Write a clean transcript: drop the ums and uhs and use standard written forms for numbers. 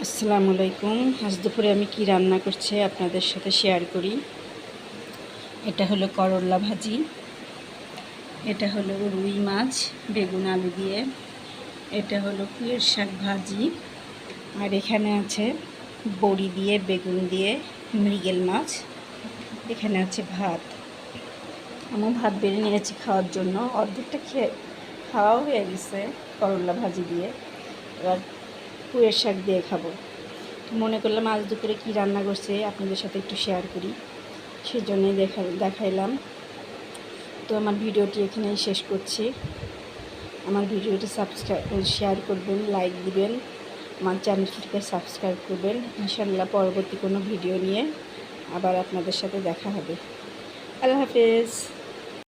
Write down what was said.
আসসালামু আলাইকুম। আজ দুপুরে আমি কি রান্না করছি আপনাদের সাথে শেয়ার করি। এটা হলো করলা ভাজি, এটা হলো রুই মাছ বেগুন আলু দিয়ে, এটা হলো পুঁইয়ের শাক ভাজি, আর এখানে আছে বড়ি দিয়ে বেগুন দিয়ে মৃগেল মাছ। এখানে আছে ভাত। আমি ভাত বেড়ে নিয়েছি খাওয়ার জন্য, অর্ধেকটা খাওয়াও হয়ে গেছে করলা ভাজি দিয়ে। এবার পুঁইয়ের শাক দিয়ে খাবো। মনে করলাম আজ দুপুরে কী রান্না করছে আপনাদের সাথে একটু শেয়ার করি, সেজন্যই দেখাইলাম। তো আমার ভিডিওটি এখানেই শেষ করছি। আমার ভিডিওটি শেয়ার করবেন, লাইক দিবেন, আমার চ্যানেলটিকে সাবস্ক্রাইব করবেন। ইনশাআল্লাহ পরবর্তী কোনো ভিডিও নিয়ে আবার আপনাদের সাথে দেখা হবে। আল্লাহ হাফেজ।